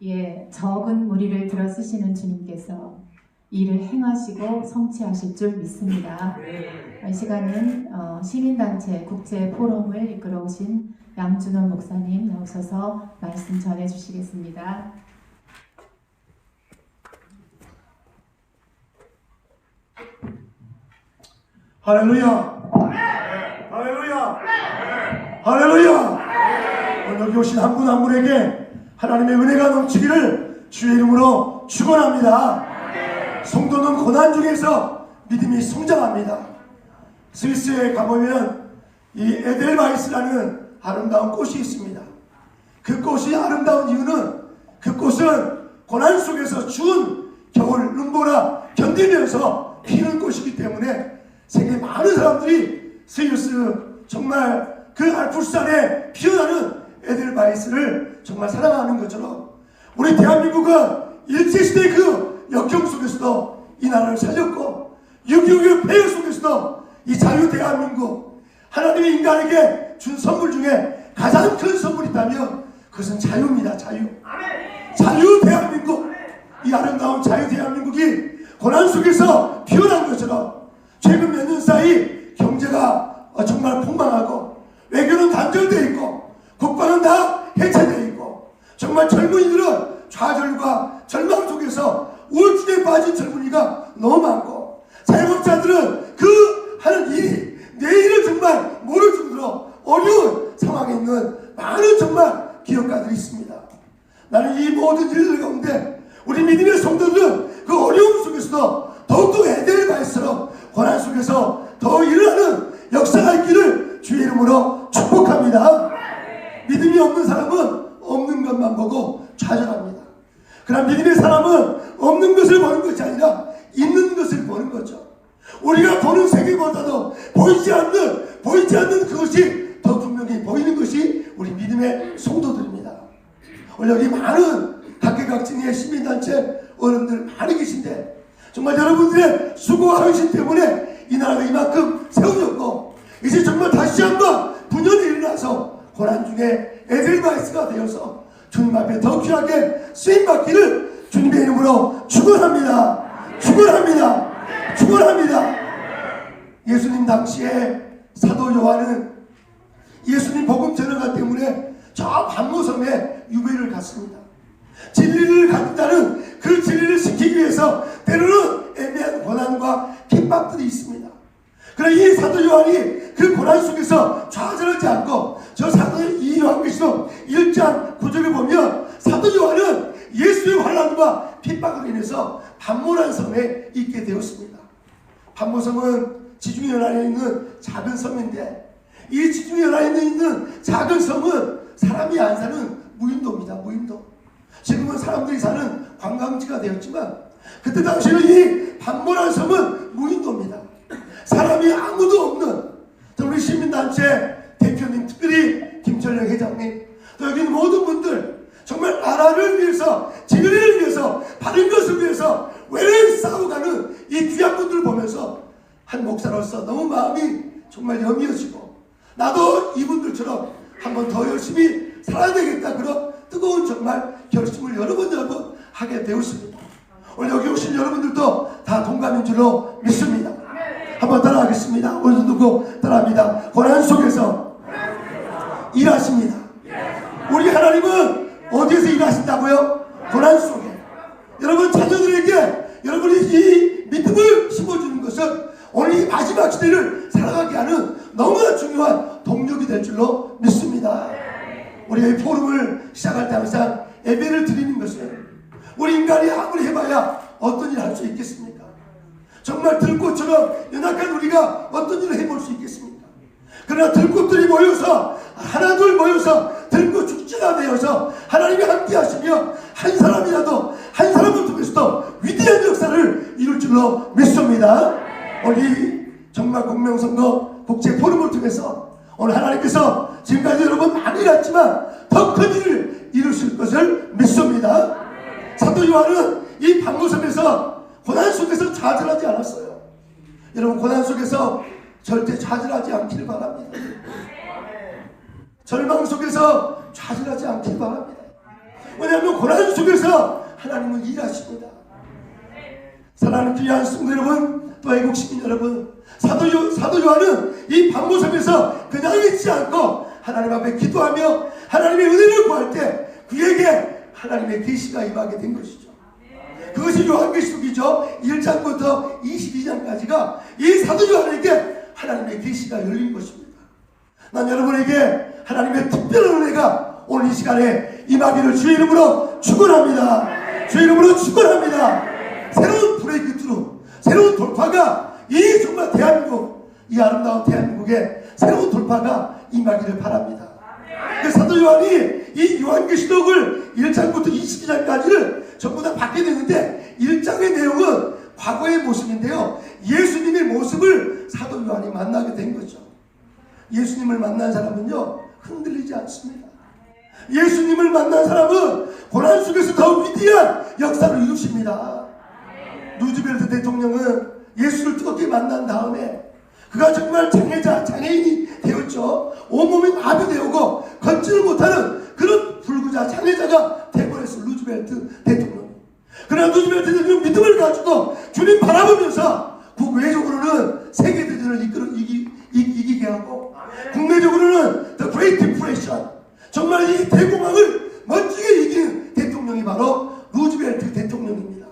예, 적은 무리를 들어 쓰시는 주님께서 일을 행하시고 성취하실 줄 믿습니다. 이 시간은 시민단체 국제포럼을 이끌어오신 양준원 목사님 나오셔서 말씀 전해주시겠습니다. 할렐루야! 할렐루야! 할렐루야! 오늘 여기 오신 한 분 한 분에게 하나님의 은혜가 넘치기를 주의 이름으로 축원합니다. 성도는 고난 중에서 믿음이 성장합니다. 스위스에 가보면 이 에델바이스라는 아름다운 꽃이 있습니다. 그 꽃이 아름다운 이유는 그 꽃은 고난 속에서 추운 겨울 눈보라 견디면서 피는 꽃이기 때문에 세계 많은 사람들이 스위스 정말 그 알프스산에 피어나는 에델바이스를 정말 사랑하는 것처럼 우리 대한민국은 일제시대 그 역경 속에서도 이 나라를 살렸고 6.25 폐해 속에서도 이 자유 대한민국 하나님이 인간에게 준 선물 중에 가장 큰 선물이 있다면 그것은 자유입니다. 자유 대한민국, 이 아름다운 자유 대한민국이 고난 속에서 피어난 것처럼 최근 몇 년 사이 경제가 정말 폭망하고 외교는 단절되어 있고 국방은 다 해체되어 있고 정말 젊은이들은 좌절과 절망 속에서 우울증에 빠진 젊은이가 너무 많고 자영업자들은 그 하는 일이 내일을 정말 모를 정도로 어려운 상황에 있는 많은 정말 기업가들이 있습니다. 나는 이 모든 일들 가운데 우리 믿음의 성도들은 그 어려움 속에서도 더욱더 에델바이스처럼 고난 속에서 더 일어나는 역사가 있기를 주의 이름으로 축복합니다. 믿음이 없는 사람은 없는 것만 보고 좌절합니다. 그러나 믿음의 사람은 없는 것을 보는 것이 아니라 있는 것을 보는 거죠. 우리가 보는 세계보다도 보이지 않는 그것이 더 분명히 보이는 것이 우리 믿음의 성도들입니다. 오늘 여기 많은 각계각층의 시민단체 어른들 많이 계신데 정말 여러분들의 수고와 헌신 때문에 이 나라가 이만큼 세워졌고 이제 정말 다시 한번 분연이 일어나서 고난 중에 에델바이스가 되어서 주님 앞에 더 귀하게 쓰임받기를 주님의 이름으로 축원합니다. 축원합니다. 예수님 당시에 사도 요한은 예수님 복음 전하가 때문에 저 반모섬에 유배를 갔습니다. 진리를 갖는다는 그 진리를 지키기 위해서 때로는 애매한 고난과 핍박들이 있습니다. 그러나 이 사도 요한이 그 고난 속에서 좌절하지 않고 저 사도 이 요한계시록 1장 9절을 보면 사도 요한은 예수의 환난과 핍박으로 인해서 반모란 섬에 있게 되었습니다. 반모섬은 지중해 연안에 있는 작은 섬인데 이 지중해 연안에 있는 작은 섬은 사람이 안 사는 무인도입니다. 무인도. 지금은 사람들이 사는 관광지가 되었지만 그때 당시에는 이 반모란 섬은 무인도입니다. 사람이 아무도 없는 우리 시민단체 대표님, 특별히 김철영 회장님, 또 여기 있는 모든 분들 정말 나라를 위해서, 진리를 위해서, 바른 것을 위해서 외래 싸워가는 이 귀한 분들을 보면서 한 목사로서 너무 마음이 정말 염려지고 나도 이분들처럼 한번 더 열심히 살아야 되겠다 그런 뜨거운 정말 결심을 여러 번 하게 되었습니다. 오늘 여기 오신 여러분들도 다 동감인 줄로 믿습니다. 한번 따라하겠습니다. 오늘 누구 따라합니다. 고난 속에서 일하십니다. 우리 하나님은 어디에서 일하신다고요? 고난 속에. 여러분 자녀들에게 여러분이 이 믿음을 심어주는 것은 오늘 이 마지막 시대를 살아가게 하는 너무나 중요한 동력이 될 줄로 믿습니다. 우리가 이 포럼을 시작할 때 항상 예배를 드리는 것은 우리 인간이 아무리 해봐야 어떤 일을 할 수 있겠습니까? 정말 들꽃처럼 연약한 우리가 어떤 일을 해볼 수 있겠습니까? 그러나 들꽃들이 모여서 하나둘 모여서 들꽃 축제가 되어서 하나님이 함께 하시며 한 사람을 통해서도 위대한 역사를 이룰 줄로 믿습니다. 오늘 정말 공명선거 국제 포럼을 통해서 오늘 하나님께서 지금까지 여러분 많이 일했지만 더 큰 일을 이루실 것을 믿습니다. 사도 요한은 이 반모섬에서 고난 속에서 좌절하지 않았어요. 여러분 고난 속에서 절대 좌절하지 않길 바랍니다. 절망 속에서 좌절하지 않길 바랍니다. 왜냐하면 고난 속에서 하나님은 일하십니다. 사랑하는 귀한 성도 여러분, 또 애국 시민 여러분, 사도 요한은 이 반모섬에서 그냥 있지 않고 하나님 앞에 기도하며 하나님의 은혜를 구할 때 그에게 하나님의 계시가 임하게 된 것이죠. 그것이 요한계시록이죠. 1장부터 22장까지가 이 사도 요한에게 하나님의 계시가 열린 것입니다. 난 여러분에게 하나님의 특별한 은혜가 오늘 이 시간에 임하기를 주의 이름으로 축원합니다. 주의 이름으로 축원합니다. 새로운 브레이크트루, 새로운 돌파가 이 정말 대한민국, 이 아름다운 대한민국에 새로운 돌파가 임하기를 바랍니다. 그 사도 요한이 이 요한계시록을 1장부터 22장까지를 전부 다 받게 되는데 1장의 내용은 과거의 모습인데요. 예수님의 모습을 사도 요한이 만나게 된 거죠. 예수님을 만난 사람은요, 흔들리지 않습니다. 예수님을 만난 사람은 고난 속에서 더 위대한 역사를 이루십니다. 루즈벨트 대통령은 예수를 뜨겁게 만난 다음에 그가 정말 장애인이 되었죠. 온몸이 마비되고 걷지를 못하는 그런 불구자 장애자가 되어버렸어, 루즈벨트 대통령. 그러나 루즈벨트 대통령 믿음을 가지고 주님 바라보면서 국외적으로는 세계대전을 이기게 하고 국내적으로는 The Great Depression, 정말 이 대공황을 멋지게 이기는 대통령이 바로 루즈벨트 대통령입니다.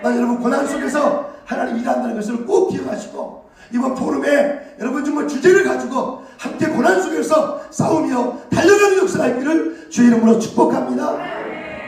난 여러분 고난 속에서 하나님 일한다는 것을 꼭 기억하시고 이번 포럼에 여러분 정말 주제를 가지고 함께 고난 속에서 싸우며 달려가는 역사가 있기를 주의 이름으로 축복합니다.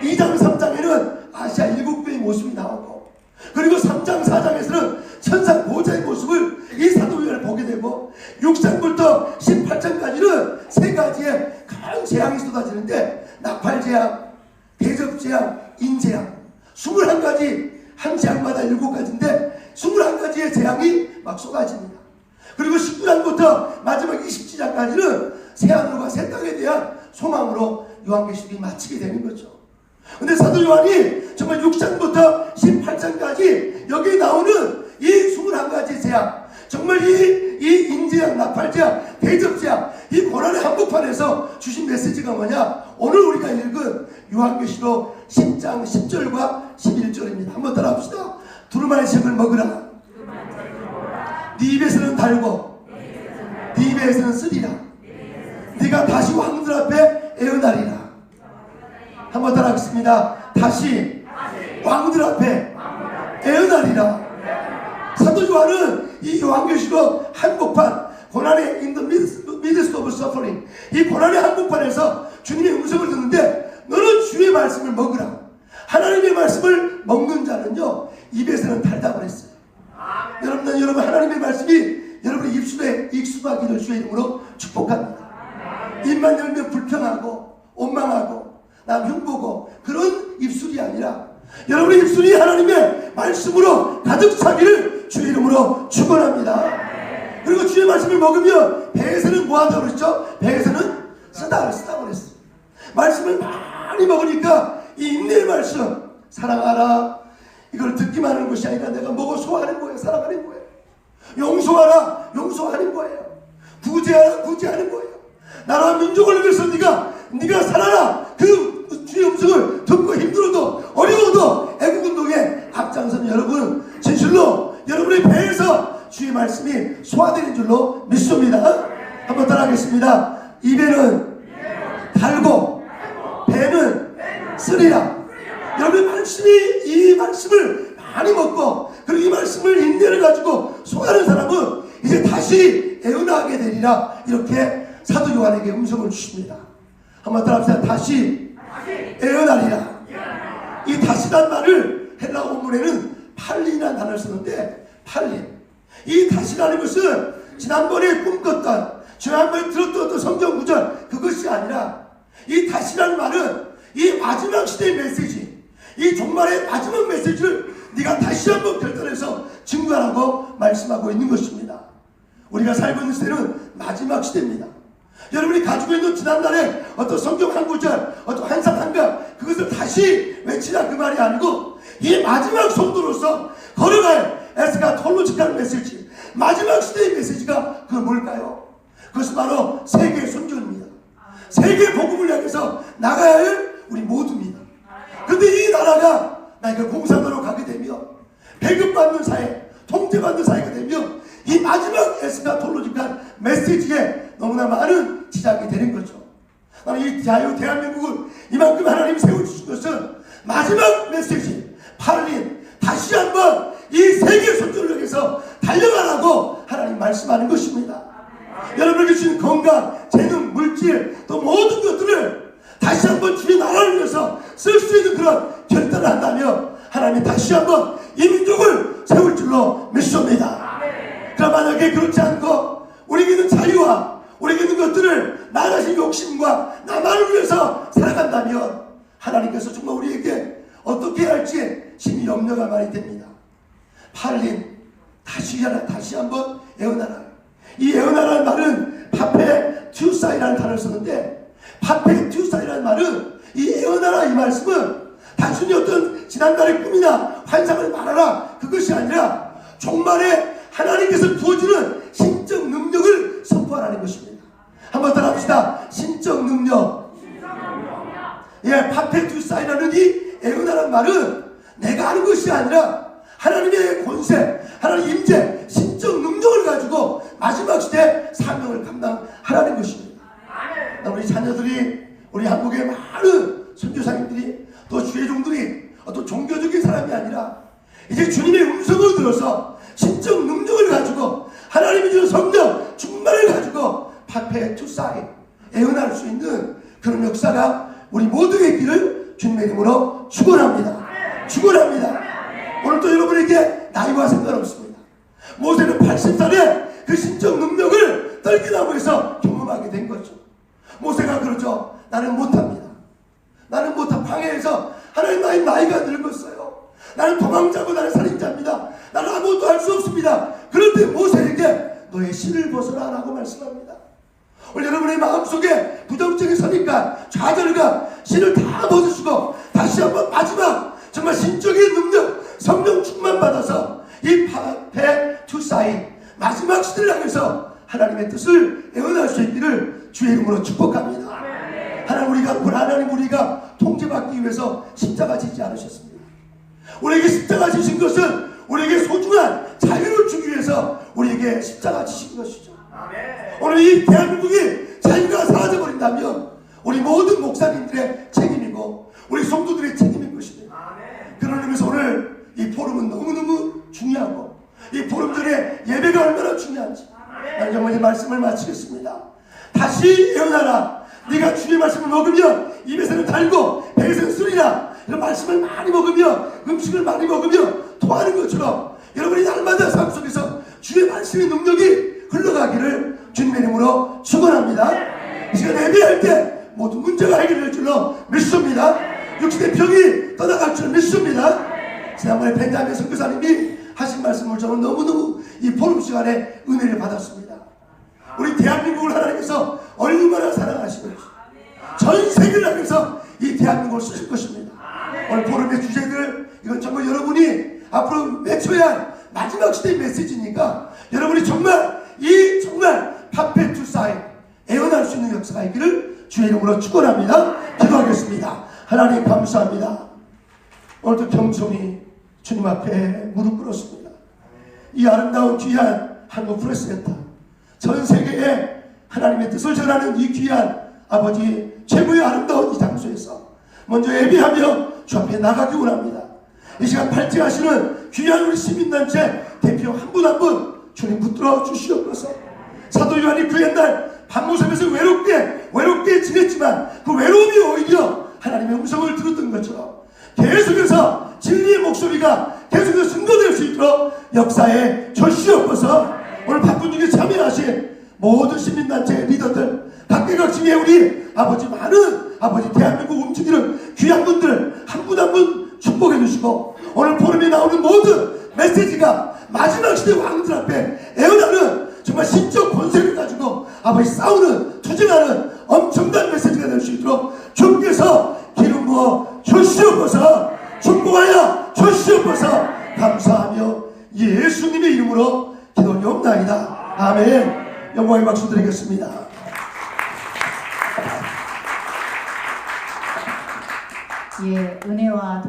2장 3장에는 아시아 7배의 모습이 나오고 그리고 3장 4장에서는 천상 보호자의 모습을 이 사도 요한을 보게 되고 6장부터 18장까지는 세 가지의 큰 재앙이 쏟아지는데 나팔재앙, 대접재앙, 인재앙 21가지, 한 재앙마다 7가지인데 21가지의 재앙이 막 쏟아집니다. 그리고 19장부터 마지막 27장까지는 새하늘과 새 땅에 대한 소망으로 요한계시록이 마치게 되는 거죠. 근데 사도 요한이 정말 6장부터 18장까지 여기에 나오는 이 21가지 재앙, 정말 이 인재앙, 나팔재앙, 대접재앙, 이 고난의 한복판에서 주신 메시지가 뭐냐? 오늘 우리가 읽은 요한계시록 10장 10절과 11절입니다. 한번 따라합시다. 두루마리 즙을 먹으라. 네 입에서는 달고 네 입에서는 쓰리라. 네가 다시 왕들 앞에 애어나리라. 한번 따라하겠습니다. 다시 왕들 앞에 애어나리라. 사도 요한은 이 요한계시록 한복판, 고난의 in the midst of suffering, 이 고난의 한복판에서 주님의 음성을 듣는데 너는 주의 말씀을 먹으라. 하나님의 말씀을 먹는 자는요 입에서는 달다고 그랬어요. 여러분 하나님의 말씀이 여러분의 입술에 익숙하기를 주의 이름으로 축복합니다. 입만 열면 불평하고 원망하고 남 흉보고 그런 입술이 아니라 여러분의 입술이 하나님의 말씀으로 가득 차기를 주의 이름으로 축원합니다. 그리고 주의 말씀을 먹으면 배에서는 뭐하다고 그랬죠? 배에서는 쓰다고 그랬어요. 말씀을 많이 먹으니까 이 인내의 말씀, 사랑하라, 이걸 듣기만 하는 것이 아니라 내가 먹어 소화하는 거예요. 살아가는 거예요. 용서하라, 용서하는 거예요. 구제하라, 구제하는 거예요. 나라와 민족을 위해서 네가 살아라. 그 주의 음성을 듣고 힘들어도 어려워도 애국운동에 앞장서는 여러분, 진실로 여러분의 배에서 주의 말씀이 소화되는 줄로 믿습니다. 한번 따라하겠습니다. 입에는 달고 배는 쓰리라. 여러분의 말씀이, 이 말씀을 많이 먹고 그리고 이 말씀을 인내를 가지고 소화하는 사람은 이제 다시 애어나게 되리라. 이렇게 사도 요한에게 음성을 주십니다. 한번 따라합시다. 다시 애어나리라. 이 다시란 말을 헬라어 원문에는 팔린이라는 단어를 쓰는데, 팔린, 이 다시라는 것은 지난번에 꿈꿨던, 지난번에 들었던 어떤 성경 구절, 그것이 아니라 이 다시라는 말은 이 마지막 시대의 메시지, 이 종말의 마지막 메시지를 네가 다시 한번 결단해서 증거하라고 말씀하고 있는 것입니다. 우리가 살고 있는 시대는 마지막 시대입니다. 여러분이 가지고 있는 지난날의 어떤 성경 한 구절, 어떤 한상 한각, 그것을 다시 외치라 그 말이 아니고 이 마지막 성도로서 걸어갈 에스카톨로지컬 메시지, 마지막 시대의 메시지가 그 뭘까요? 그것은 바로 세계 선교입니다. 세계 복음을 향해서 나가야 할 우리 모두입니다. 근데 이 나라가 나이가 공산으로 가게 되면 배급받는 사회, 통제받는 사회가 되면 이 마지막 에스카톨로지컬 메시지에 너무나 많은 지장이 되는 거죠. 나는 이 대한민국을 이만큼 하나님이 세워주신 것은 마지막 메시지, 팔린 다시 한번 이 세계 선교를 위해서 달려가라고 하나님 말씀하는 것입니다. 여러분에게 주신 건강, 재능, 물질 또 모든 것들을 다시 한번 주의 나라를 위해서 쓸 수 있는 그런 결단을 한다면 하나님이 다시 한번 이 민족을 세울 줄로 믿습니다. 그럼 만약에 그렇지 않고 우리에게는 자유와 우리에게 있는 것들을 나 자신 욕심과 나만을 위해서 살아간다면 하나님께서 정말 우리에게 어떻게 해야 할지 심히 염려가 많이 됩니다. 팔린 다시 한번 애어나라. 이 애어나라는 말은 파페투사이라는 단어를 썼는데, 파페투사이라는 말은 이 애어나라 이 말씀은 단순히 어떤 지난날의 꿈이나 환상을 말하라 그것이 아니라 종말에 하나님께서 부어주는 신적 능력을 선포하라는 것입니다. 한번 따라합시다. 신적 능력. 예, 파페투사이라는 이 애어나라는 말은 내가 하는 것이 아니라 하나님의 권세, 하나님의 임재, 신적 능력을 가지고 마지막 시대 사명을 감당하라는 것입니다. 우리 자녀들이, 우리 한국의 많은 선교사님들이 또 주의 종들이 어떤 종교적인 사람이 아니라 이제 주님의 음성을 들어서 신적 능력을 가지고 하나님이 주는 성령 충만을 가지고 파페투사이 애원할 수 있는 그런 역사가 우리 모두의 있기를 주님의 이름으로 축원합니다. 축원합니다. 오늘 또 여러분에게 나이와 상관없습니다. 모세는 80살에 그 신적 능력을 떨기나무에서 경험하게 된 거죠. 모세가 그러죠. 나는 못합니다. 나는 못한 광야에서 하나님 나이가 늙었어요. 나는 도망자고 나는 살인자입니다. 나는 아무것도 할 수 없습니다. 그럴 때 모세에게 너의 신을 벗어라 라고 말씀합니다. 오늘 여러분의 마음속에 부정적인 선입관, 좌절과 신을 다 벗으시고 다시 한번 마지막 정말 신적인 능력, 성령 충만 받아서 이 파페투사이 마지막 시대를 향해서 하나님의 뜻을 애원할 수 있기를 주의 이름으로 축복합니다. 하나님 우리가 통제받기 위해서 십자가 지지 않으셨습니다. 우리에게 십자가 지신 것은 우리에게 소중한 자유를 주기 위해서 우리에게 십자가 지신 것이죠. 오늘 이 대한민국이 자유가 사라져버린다면 우리 모든 목사님들의 책임이고 우리 성도들의 책임인 것입니다. 그런 의미에서 오늘 이 포럼은 너무너무 중요하고 이 포럼 전에 예배가 얼마나 중요한지 나는 정말 이 말씀을 마치겠습니다. 다시 애어나라. 네가 주의 말씀을 먹으면 입에서는 달고 배에서는 쓰리라. 이런 말씀을 많이 먹으며 음식을 많이 먹으며 토하는 것처럼 여러분이 날마다 삶 속에서 주의 말씀의 능력이 흘러가기를 주님의 이름으로 축원합니다. 이 시간 예배할 때 모든 문제가 해결될 줄로 믿습니다. 육신의 병이 떠나갈 줄 믿습니다. 지난번에 벤자민 선교사님이 하신 말씀을 저는 너무너무 이 포럼 시간에 은혜를 받았습니다. 우리 대한민국을 하나님께서 얼마나 사랑하시는지 전 세계를 향해서 이 대한민국을 쓰실 것입니다. 오늘 포럼의 주제들 이건 정말 여러분이 앞으로 외쳐야 할 마지막 시대의 메시지니까 여러분이 정말 파페투사이 애원할 수 있는 역사가 있기를 주의 이름으로 축원합니다. 기도하겠습니다. 하나님 감사합니다. 오늘도 겸손히 주님 앞에 무릎 꿇었습니다. 이 아름다운 귀한 한국 프레스센터 전 세계에 하나님의 뜻을 전하는 이 귀한 아버지 최고의 아름다운 이 장소에서 먼저 예배하며 주 앞에 나가기 원합니다. 이 시간 발제하시는 귀한 우리 시민단체 대표 한 분 한 분 주님 붙들어 주시옵소서. 사도 요한이 그 옛날 반모섬에서 외롭게 지냈지만 그 외로움이 오히려 하나님의 음성을 들었던 것처럼 계속해서 진리의 목소리가 계속해서 증거될 수 있도록 역사에 주시옵소서. 오늘 바쁜 중에 참여하신 모든 시민단체 리더들 각계각층의 우리 아버지 많은 아버지 대한민국 움직이는 귀한 분들 한 분 한 분 축복해 주시고 오늘 포럼에 나오는 모든 메시지가 마지막 시대 왕들 앞에 애원하는 정말 신적 권세를 가지고 아버지 싸우는 투쟁하는 엄청난 메시지가 될 수 있도록 주께서 기름 부어 주시옵소서. 축복하여 주시옵소서. 감사하며 예수님의 이름으로 기도하옵나이다. 아멘. 영광의 박수 드리겠습니다. 예, 은혜와